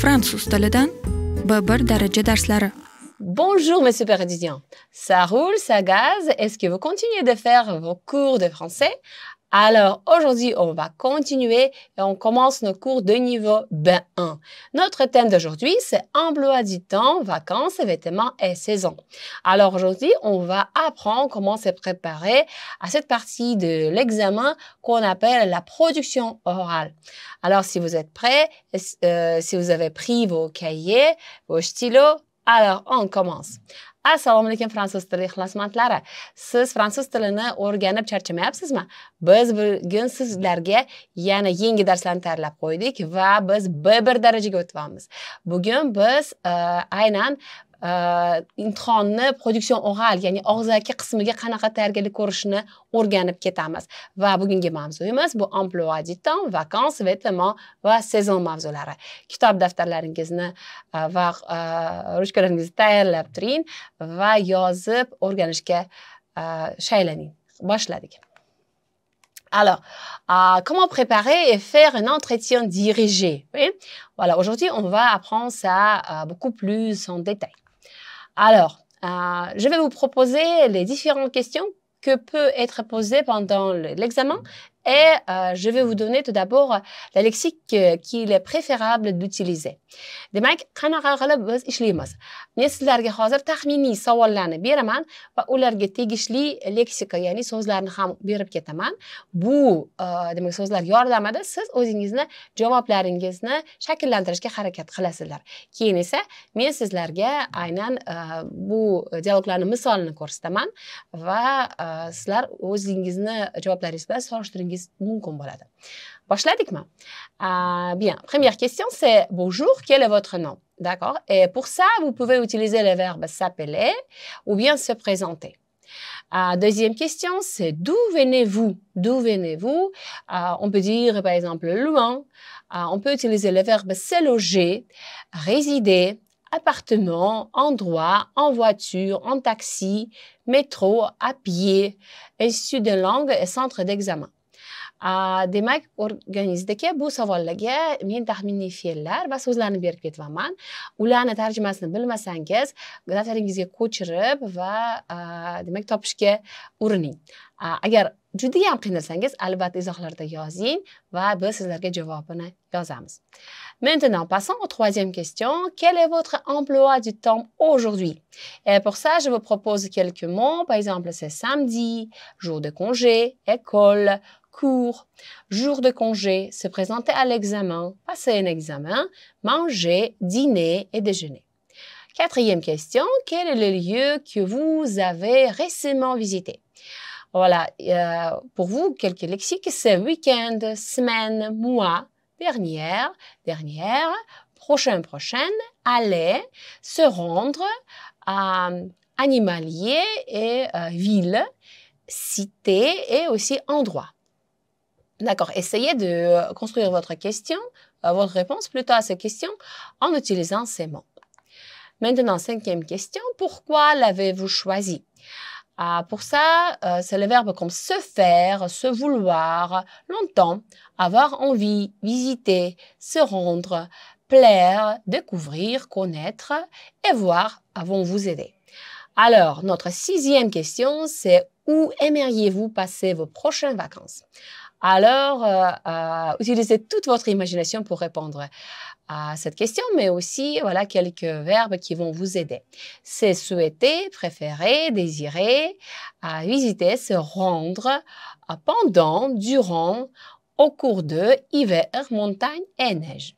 Fransuz tilidan B1 daraja darslari. Bonjour mes super étudiants. Ça roule, ça gaze. Est-ce que vous continuez de faire vos cours de français? Alors aujourd'hui, on va continuer et on commence nos cours de niveau B1. Notre thème d'aujourd'hui, c'est emploi du temps, vacances, vêtements et saisons. Alors aujourd'hui, on va apprendre comment se préparer à cette partie de l'examen qu'on appelle la production orale. Alors si vous êtes prêts, si vous avez pris vos cahiers, vos stylos, alors on commence. Assalomu alaykum fransuz tili ixlosmandlari. Siz fransuz tilini o'rganib charchamayapsizmi? Biz bugun sizlarga yana yangi darslarni tayyorlab qo'ydik va biz B1 darajaga o'tyapmiz. Bugun biz aynan imtihonni production oral, ya'ni og'zaki qismiga qanaqa tayyorgarlik ko'rishni o'rganib ketamiz. Va bugungi mavzuyimiz bu emploi du temps, vacances, vêtements va saison mavzulari. Kitob daftarlaringizni va ruchkalaringizni tayyorlab turing va yozib o'rganishga shaylaning. Boshladik. Alors, comment préparer et faire un entretien dirigé? Oui? Voilà, aujourd'hui, on va apprendre ça beaucoup plus en détail. Alors, je vais vous proposer les différentes questions que peut être posées pendant l'examen et je vais vous donner tout d'abord le lexique qu'il est préférable d'utiliser. Demak, qanaqa qilib biz ishlaymiz? Men sizlarga hozir taxminiy savollarni beraman va ularga tegishli leksika, ya'ni so'zlarni ham berib ketaman. Bu demak so'zlar yordamida siz o'zingizni javoblaringizni shakllantirishga harakat qilasizlar. Keyin esa men sizlarga aynan bu dialoglarning misolini ko'rsataman va sizlar o'zingizni javoblaringiz bilan solishtirishingiz mumkin bo'ladi. Boshladikmi? Bien, première question c'est bonjour, quel est votre nom? D'accord? Et pour ça, vous pouvez utiliser le verbe s'appeler ou bien se présenter. Deuxième question, c'est d'où venez-vous? D'où venez-vous? On peut dire par exemple loin. On peut utiliser le verbe se loger, résider, appartement, endroit, en voiture, en taxi, métro, à pied, institut de langue et centre d'examen. Demak, organizdagi bu savollarga men taxminiy fe'llar va so'zlarni berib ketaman. Ularni tarjimasini bilmasangiz, daftaringizga ko'chirib va demak topishga urining. Agar juda ham qiynalsangiz, albatta izohlarda yozing va biz sizlarga javobini yozamiz. Maintenant, passons aux troisième question. Quel est votre emploi du temps aujourd'hui? Et pour ça, je vous propose quelques mots. Par exemple, c'est samedi, jour de congé, école, cours, jour de congé, se présenter à l'examen, passer un examen, manger, dîner et déjeuner. Quatrième question, quel est le lieu que vous avez récemment visité? Voilà, pour vous, quelques lexiques, c'est week-end, semaine, mois, dernière, prochaine, aller, se rendre, animalier et ville, cité et aussi endroit. D'accord, essayez de construire votre question, votre réponse plutôt à cette question en utilisant ces mots. Maintenant, cinquième question, pourquoi l'avez-vous choisi? Pour ça, c'est le verbe comme se faire, se vouloir, longtemps, avoir envie, visiter, se rendre, plaire, découvrir, connaître et voir vont vous aider. Alors, notre sixième question, c'est où aimeriez-vous passer vos prochaines vacances? Alors, utilisez toute votre imagination pour répondre à cette question, mais aussi voilà, quelques verbes qui vont vous aider. C'est souhaiter, préférer, désirer, visiter, se rendre, pendant, durant, au cours de, hiver, montagne et neige.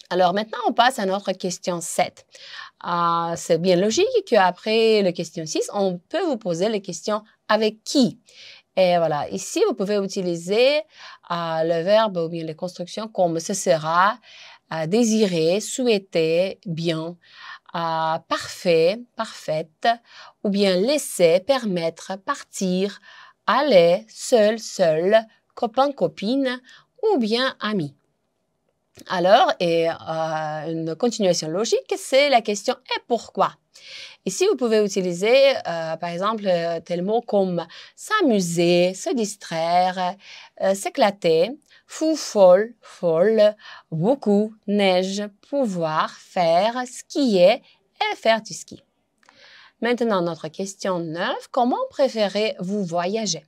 Alors maintenant, on passe à notre question 7. C'est bien logique qu'après la question 6, on peut vous poser les questions avec qui? Et voilà, ici, vous pouvez utiliser le verbe ou bien les constructions comme ce sera, désirer, souhaiter, bien, parfait, parfaite, ou bien laisser, permettre, partir, aller, seul, seul, copain, copine, ou bien ami. Alors, une continuation logique, c'est la question « et pourquoi ?» Ici, vous pouvez utiliser, par exemple, tel mot comme s'amuser, se distraire, s'éclater, fou, folle, folle, beaucoup, neige, pouvoir, faire, skier et faire du ski. Maintenant, notre question 9, comment préférez-vous voyager?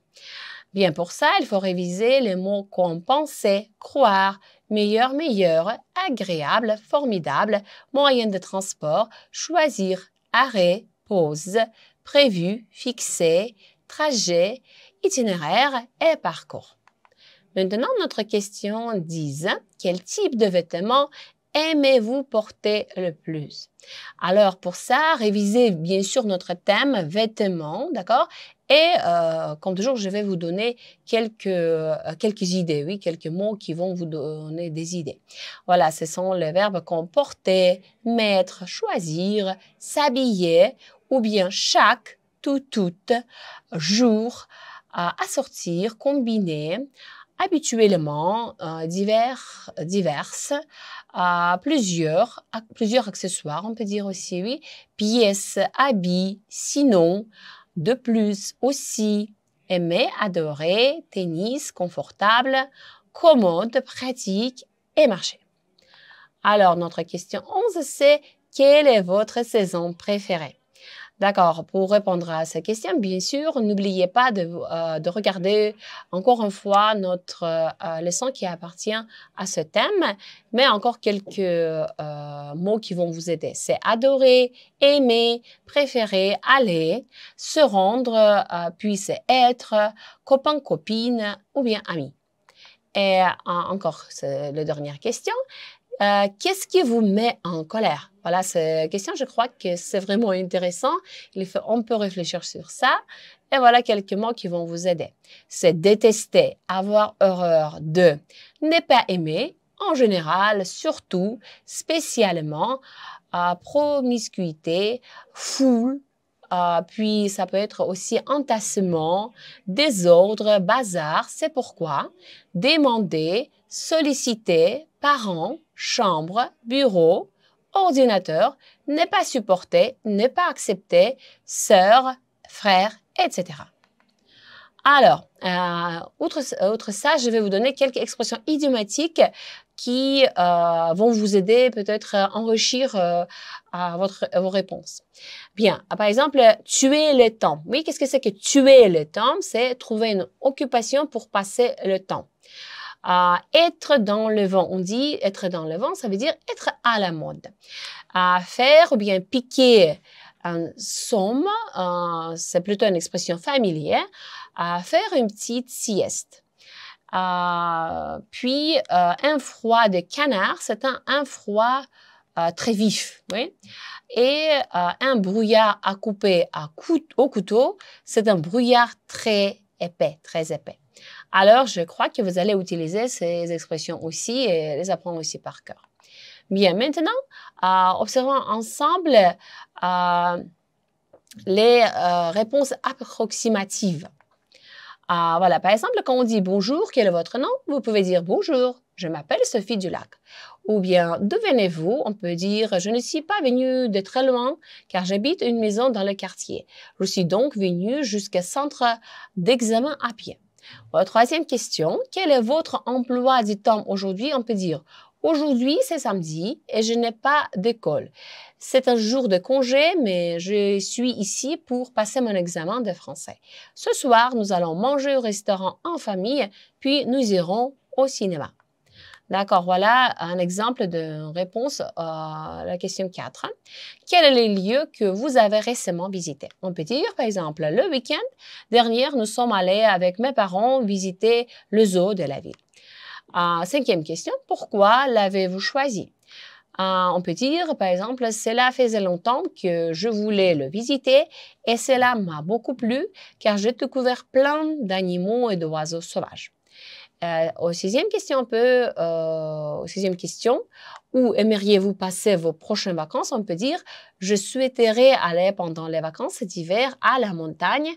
Bien, pour ça, il faut réviser les mots comme penser, croire, meilleur, meilleur, agréable, formidable, moyen de transport, choisir, arrêt, pause, prévu, fixé, trajet, itinéraire et parcours. Maintenant, notre question 10. Quel type de vêtements aimez-vous porter le plus? Alors, pour ça, révisez bien sûr notre thème vêtements, d'accord? Et comme toujours, je vais vous donner quelques idées, oui, quelques mots qui vont vous donner des idées. Voilà, ce sont les verbes comme porter, mettre, choisir, s'habiller, ou bien chaque, tout, toute, jour, assortir, combiner, habituellement, diverses, plusieurs accessoires, on peut dire aussi, oui, pièces, habits, sinon, de plus, aussi, aimer, adorer, tennis, confortable, commode, pratique et marcher. Alors, notre question 11, c'est quelle est votre saison préférée? D'accord, pour répondre à ces questions, bien sûr, n'oubliez pas de regarder encore une fois notre leçon qui appartient à ce thème, mais encore quelques mots qui vont vous aider. C'est adorer, aimer, préférer, aller, se rendre, puis c'est être, copain, copine ou bien ami. Et encore, c'est la dernière question. Qu'est-ce qui vous met en colère? Voilà, cette question, je crois que c'est vraiment intéressant. On peut réfléchir sur ça. Et voilà quelques mots qui vont vous aider. C'est détester, avoir horreur de, ne pas aimer, en général, surtout, spécialement, promiscuité, foule, puis ça peut être aussi entassement, désordre, bazar, c'est pourquoi, demander, solliciter, parents, chambre, bureau, ordinateur, ne pas supporter, ne pas accepter, sœur, frère, etc. Alors, outre ça, je vais vous donner quelques expressions idiomatiques qui vont vous aider peut-être à enrichir vos réponses. Bien, par exemple, tuer le temps. Oui, qu'est-ce que c'est que tuer le temps? C'est trouver une occupation pour passer le temps. Être dans le vent. On dit être dans le vent, ça veut dire être à la mode. Faire ou bien piquer un somme, c'est plutôt une expression familière. Faire une petite sieste. Puis, un froid de canard, c'est un froid très vif. Oui? Et un brouillard à couper au couteau, c'est un brouillard très épais, très épais. Alors, je crois que vous allez utiliser ces expressions aussi et les apprendre aussi par cœur. Bien, maintenant, observons ensemble les réponses approximatives. Voilà, par exemple, quand on dit bonjour, quel est votre nom? Vous pouvez dire bonjour, je m'appelle Sophie Dulac. Ou bien, d'où venez-vous? On peut dire, je ne suis pas venue de très loin car j'habite une maison dans le quartier. Je suis donc venue jusqu'au centre d'examen à pied. La troisième question, quel est votre emploi du temps aujourd'hui? On peut dire, aujourd'hui c'est samedi et je n'ai pas d'école. C'est un jour de congé, mais je suis ici pour passer mon examen de français. Ce soir, nous allons manger au restaurant en famille, puis nous irons au cinéma. D'accord, voilà un exemple de réponse à la question 4. Quels sont les lieux que vous avez récemment visités? On peut dire, par exemple, le week-end dernier, nous sommes allés avec mes parents visiter le zoo de la ville. Cinquième question, pourquoi l'avez-vous choisi? On peut dire, par exemple, cela faisait longtemps que je voulais le visiter et cela m'a beaucoup plu car j'ai découvert plein d'animaux et d'oiseaux sauvages. Aux sixième question, où aimeriez-vous passer vos prochaines vacances? On peut dire, je souhaiterais aller pendant les vacances d'hiver à la montagne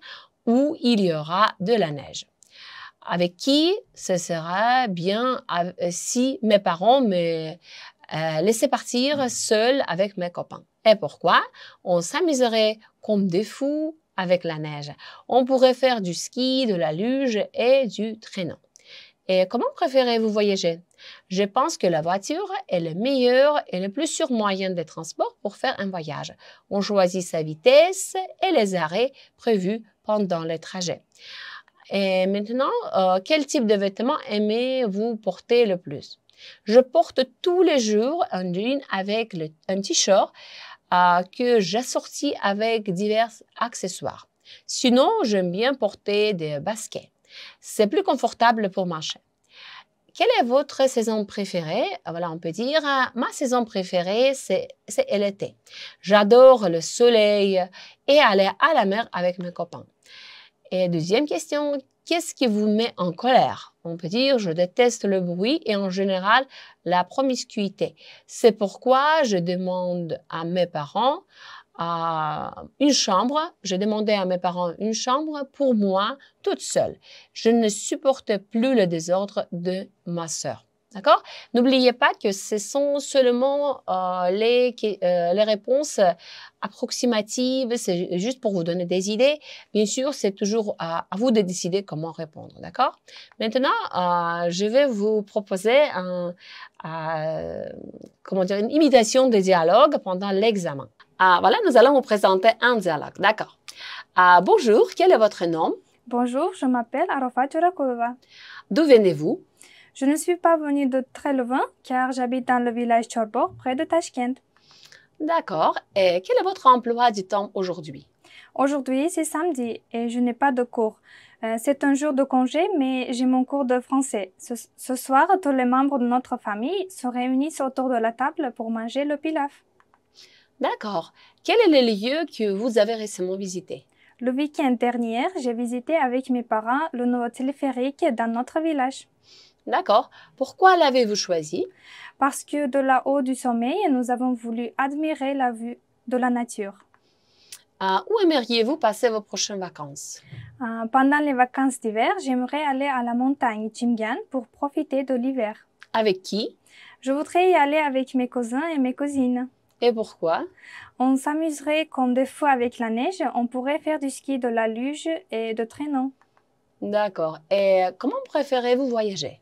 où il y aura de la neige. Avec qui? Ce sera bien si mes parents me laissaient partir seul avec mes copains. Et pourquoi? On s'amuserait comme des fous avec la neige. On pourrait faire du ski, de la luge et du traîneau. Et comment préférez-vous voyager? Je pense que la voiture est le meilleur et le plus sûr moyen de transport pour faire un voyage. On choisit sa vitesse et les arrêts prévus pendant le trajet. Et maintenant, quel type de vêtements aimez-vous porter le plus? Je porte tous les jours un jean avec un t-shirt que j'assortis avec divers accessoires. Sinon, j'aime bien porter des baskets. C'est plus confortable pour marcher. Quelle est votre saison préférée? Voilà, on peut dire, ma saison préférée, c'est l'été. J'adore le soleil et aller à la mer avec mes copains. Et deuxième question, qu'est-ce qui vous met en colère? On peut dire, je déteste le bruit et en général la promiscuité. C'est pourquoi je demande à mes parents une chambre. J'ai demandé à mes parents une chambre pour moi, toute seule. Je ne supporte plus le désordre de ma sœur. D'accord? N'oubliez pas que ce sont seulement les réponses approximatives, c'est juste pour vous donner des idées. Bien sûr, c'est toujours à vous de décider comment répondre. D'accord? Maintenant, je vais vous proposer une imitation des dialogues pendant l'examen. Voilà, nous allons vous présenter un dialogue. D'accord. Bonjour, quel est votre nom? Bonjour, je m'appelle Arafat Jurakulova. D'où venez-vous? Je ne suis pas venue de très loin car j'habite dans le village Chorbor, près de Tashkent. D'accord. Et quel est votre emploi du temps aujourd'hui? Aujourd'hui, c'est samedi et je n'ai pas de cours. C'est un jour de congé, mais j'ai mon cours de français. Ce soir, tous les membres de notre famille se réunissent autour de la table pour manger le pilaf. D'accord. Quel est le lieu que vous avez récemment visité? Le week-end dernier, j'ai visité avec mes parents le nouveau téléphérique dans notre village. D'accord. Pourquoi l'avez-vous choisi? Parce que de là-haut du sommet, nous avons voulu admirer la vue de la nature. Où aimeriez-vous passer vos prochaines vacances? Pendant les vacances d'hiver, j'aimerais aller à la montagne Chimgan pour profiter de l'hiver. Avec qui? Je voudrais y aller avec mes cousins et mes cousines. Et pourquoi? On s'amuserait comme des fous avec la neige. On pourrait faire du ski, de la luge et de traîneau. D'accord. Et comment préférez-vous voyager?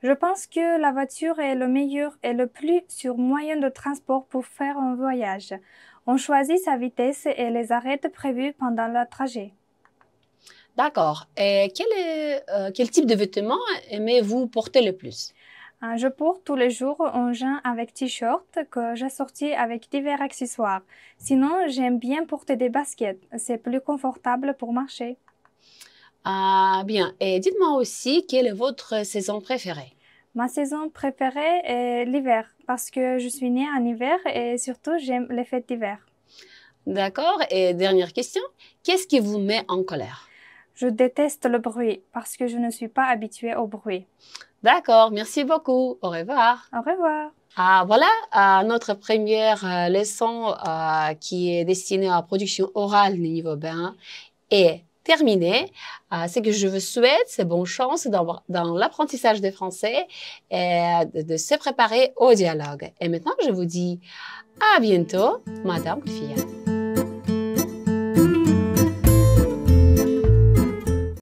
Je pense que la voiture est le meilleur et le plus sûr moyen de transport pour faire un voyage. On choisit sa vitesse et les arrêts prévus pendant le trajet. D'accord. Et quel type de vêtements aimez-vous porter le plus? Je porte tous les jours un jean avec t-shirt que j'assortis avec divers accessoires. Sinon, j'aime bien porter des baskets. C'est plus confortable pour marcher. Bien. Et dites-moi aussi, quelle est votre saison préférée? Ma saison préférée est l'hiver parce que je suis née en hiver et surtout j'aime les fêtes d'hiver. D'accord. Et dernière question, qu'est-ce qui vous met en colère? Je déteste le bruit parce que je ne suis pas habituée au bruit. D'accord. Merci beaucoup. Au revoir. Au revoir. Voilà notre première leçon qui est destinée à la production orale du niveau B1 est terminée. Ce que je vous souhaite, c'est bonne chance dans l'apprentissage du français et de se préparer au dialogue. Et maintenant, je vous dis à bientôt, Madame Fia.